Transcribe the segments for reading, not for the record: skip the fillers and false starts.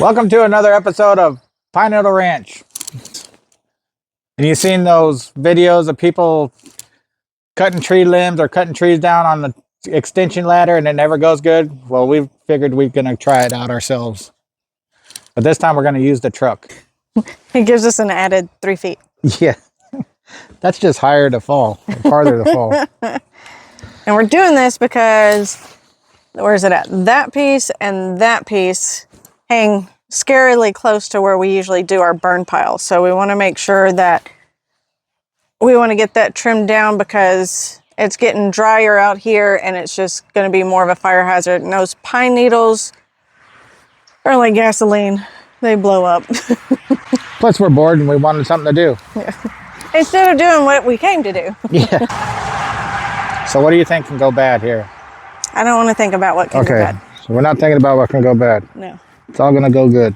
Welcome to another episode of Pine Needle Ranch. And you've seen those videos of people cutting tree limbs or cutting trees down on the extension ladder and it never goes good? Well, we figured we're going to try it out ourselves. But this time we're going to use the truck. It gives us an added 3 feet. Yeah. That's just higher to fall, or farther to fall. And we're doing this because, where is it at? That piece and that piece hang scarily close to where we usually do our burn pile. So we want to make sure that we want to get that trimmed down because it's getting drier out here and it's just going to be more of a fire hazard. And those pine needles are like gasoline. They blow up. Plus we're bored and we wanted something to do. Yeah. Instead of doing what we came to do. Yeah. So what do you think can go bad here? I don't want to think about what can go bad. So we're not thinking about what can go bad. No. It's all going to go good.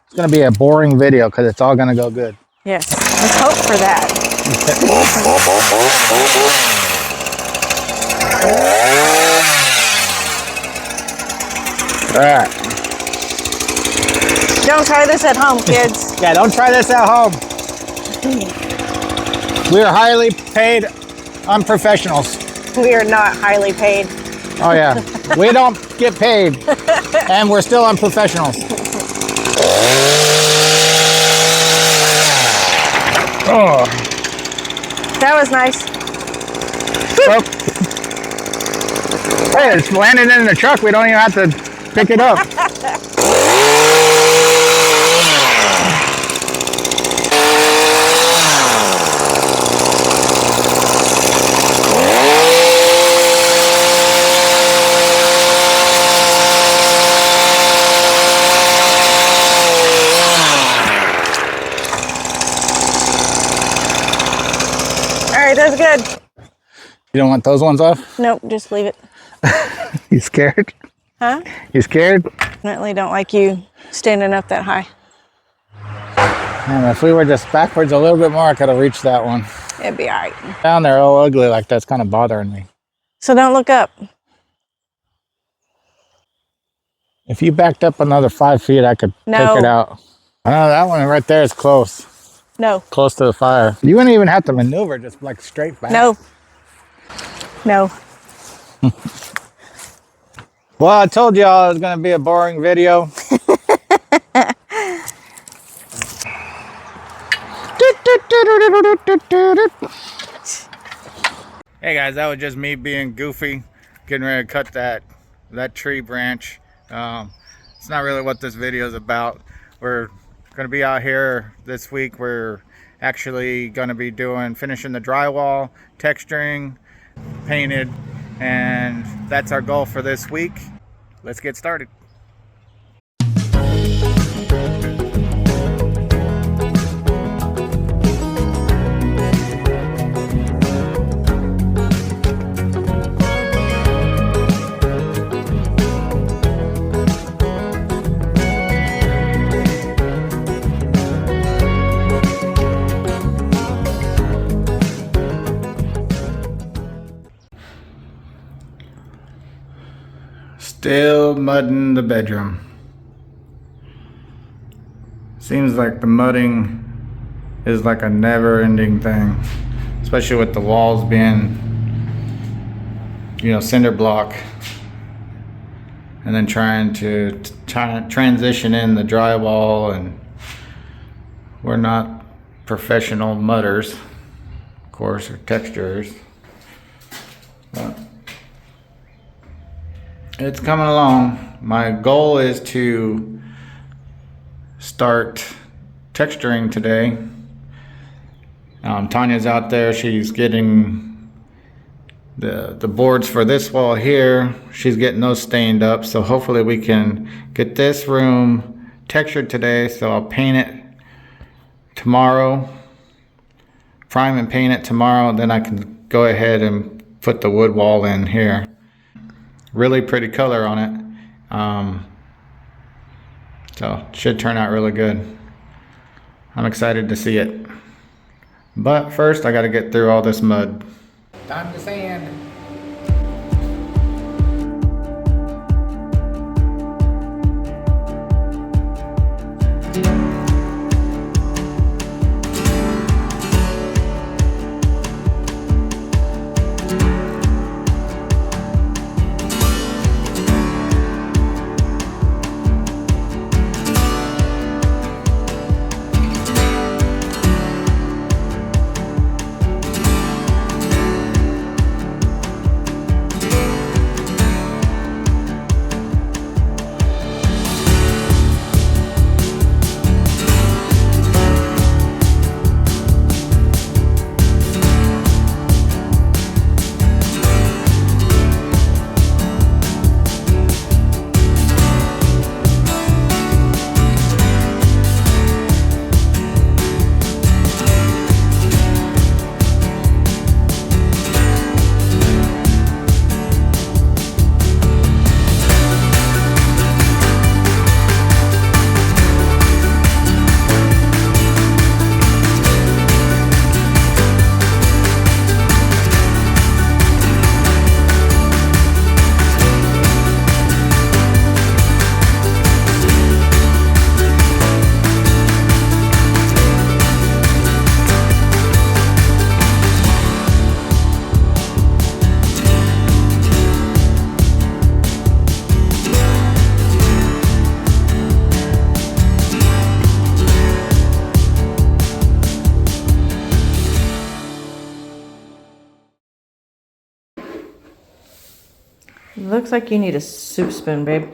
It's going to be a boring video because it's all going to go good. Yes. Let's hope for that. All right. Don't try this at home, kids. Yeah, don't try this at home. We are highly paid unprofessionals. We are not highly paid. Oh yeah, we don't get paid, and we're still unprofessionals. Oh, That was nice. oh. Hey, it's landing in the truck. We don't even have to pick it up. That's good. You don't want those ones off? Nope, just leave it. You scared? Huh? You scared? Definitely don't like you standing up that high. Man, if we were just backwards a little bit more, I could have reached that one. It'd be all right. Down there all ugly like that's kind of bothering me. So don't look up. If you backed up another 5 feet, I could take it out. Oh, that one right there is close. No. Close to the fire. You wouldn't even have to maneuver, just like straight back. No. No. Well, I told y'all it was going to be a boring video. Hey guys, that was just me being goofy, getting ready to cut that tree branch. It's not really what this video is about. We're going to be out here this week. We're actually going to be finishing the drywall, texturing, painted, and that's our goal for this week. Let's get started. Still mudding the bedroom. Seems like the mudding is like a never-ending thing, especially with the walls being, cinder block, and then trying to transition in the drywall. And we're not professional mudders, of course, or texturers, but it's coming along. My goal is to start texturing today. Tanya's out there. She's getting the boards for this wall here. She's getting those stained up. So hopefully we can get this room textured today. So I'll paint it tomorrow. Prime and paint it tomorrow. Then I can go ahead and put the wood wall in here. Really pretty color on it. So it should turn out really good. I'm excited to see it. But first I gotta get through all this mud. Time to sand. Looks like you need a soup spoon, babe.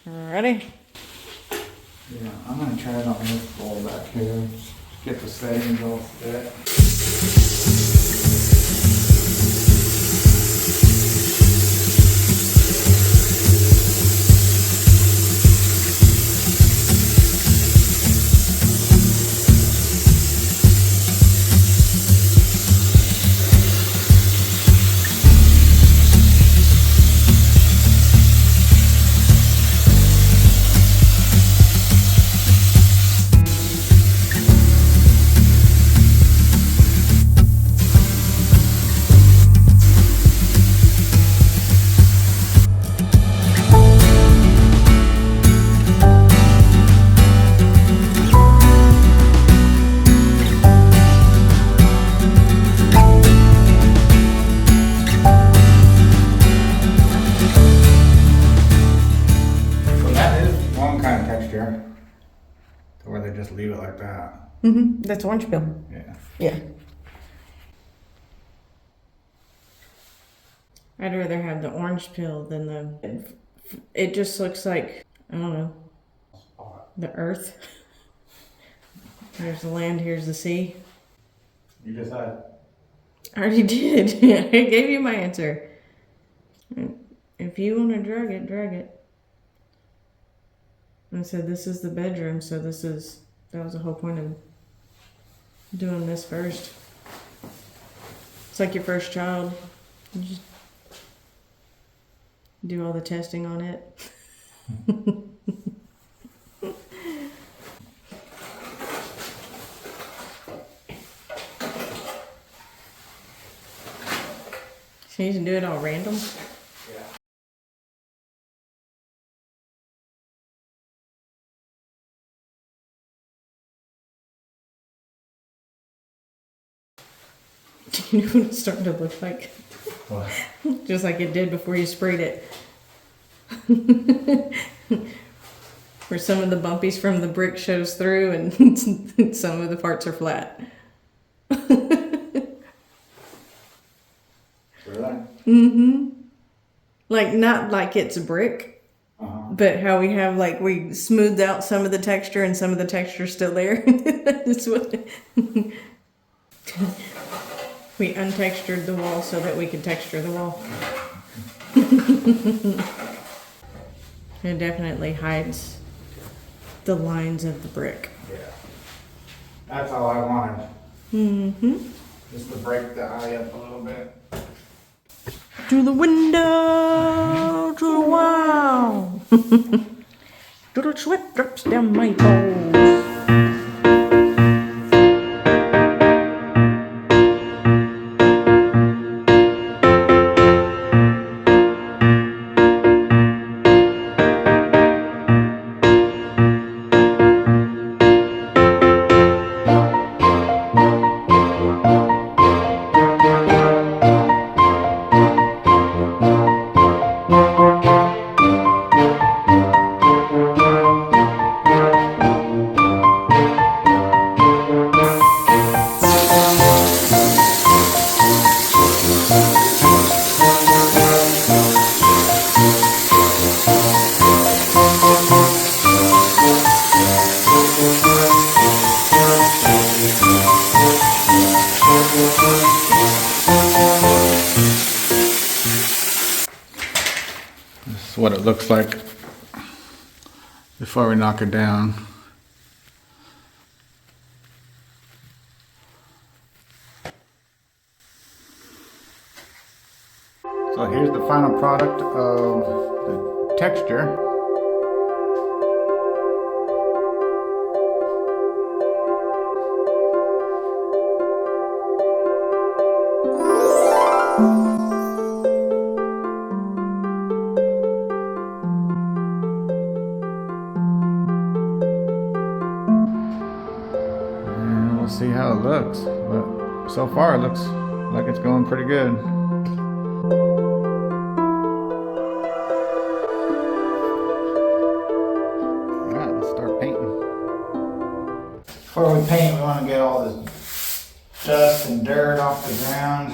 Ready? Yeah, I'm gonna try it on this bowl back here. Just get the settings all set. So that is one kind of texture, to where they just leave it like that. Mm-hmm. That's orange peel. Yeah. Yeah. I'd rather have the orange peel than the. It just looks like, I don't know, the earth. Here's the land, here's the sea. You decide. I already did. I gave you my answer. If you want to drag it, drag it. I said this is the bedroom, so that was the whole point of doing this first. It's like your first child. You just do all the testing on it. So you can do it all random? Yeah. Do you know what it's starting to look like? What? Just like it did before you sprayed it. Where some of the bumpies from the brick shows through and some of the parts are flat. Really? Mm-hmm. Like, not like it's a brick, Uh-huh. but how we have, like, we smoothed out some of the texture and some of the texture's still there. That's what... We untextured the wall so that we could texture the wall. It definitely hides the lines of the brick. Yeah. That's all I wanted. Mm-hmm. Just to break the eye up a little bit. To the window, to the wall. Little sweat drops down my toes. This is what it looks like before we knock it down. So here's the final product of the texture. And we'll see how it looks, but so far it looks like it's going pretty good. Alright, let's start painting. Before we paint, we want to get all this dust and dirt off the ground.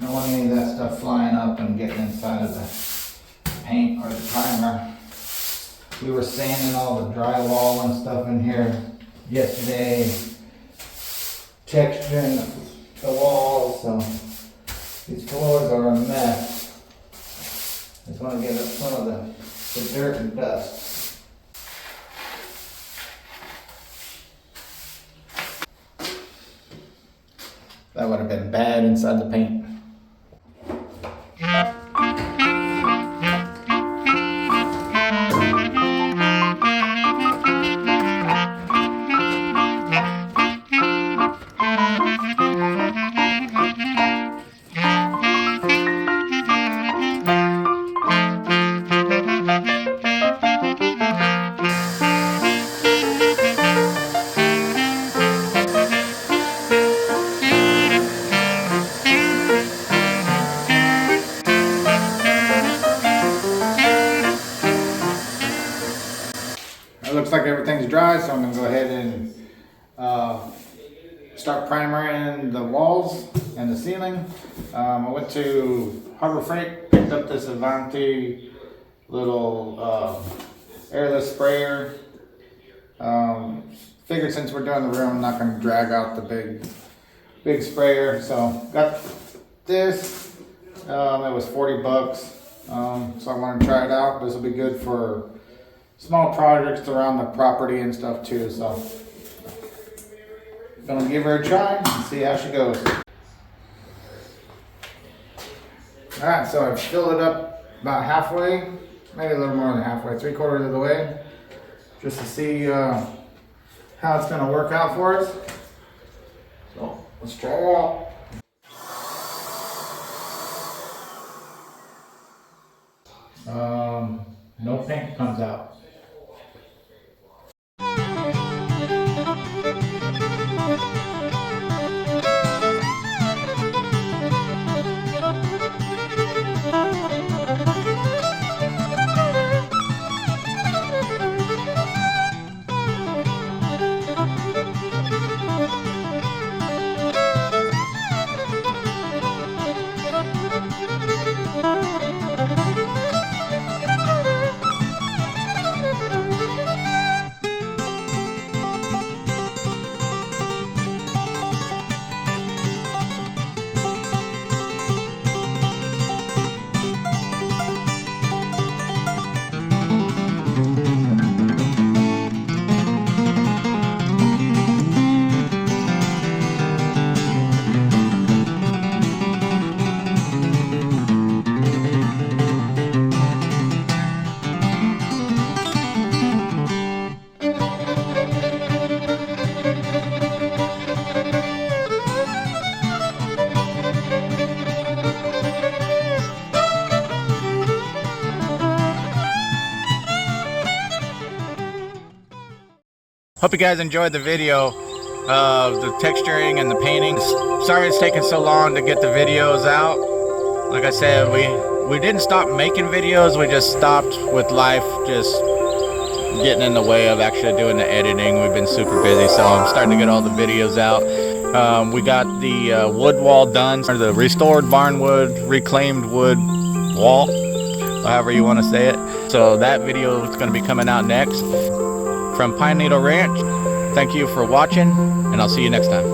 Don't want any of that stuff flying up and getting inside of the paint or the primer. We were sanding all the drywall and stuff in here yesterday, texturing the walls, so these floors are a mess. Just want to get up some of the dirt and dust. That would have been bad inside the paint. It looks like everything's dry, so I'm going to go ahead and start primering the walls and the ceiling. I went to Harbor Freight, picked up this Avanti little airless sprayer. Figured since we're doing the room, I'm not going to drag out the big sprayer. So got this. It was 40 bucks. So I want to try it out. This will be good for small projects around the property and stuff too, so gonna give her a try and see how she goes. Alright, so I've filled it up about halfway, maybe a little more than halfway, 3/4 of the way, just to see how it's gonna work out for us. So let's try it out. No paint comes out. Hope you guys enjoyed the video of the texturing and the painting. Sorry it's taking so long to get the videos out. Like I said, we didn't stop making videos, we just stopped with life just getting in the way of actually doing the editing. We've been super busy, so I'm starting to get all the videos out. We got the wood wall done, or the restored barn wood, reclaimed wood wall, however you want to say it. So that video is going to be coming out next. From Pine Needle Ranch, thank you for watching, and I'll see you next time.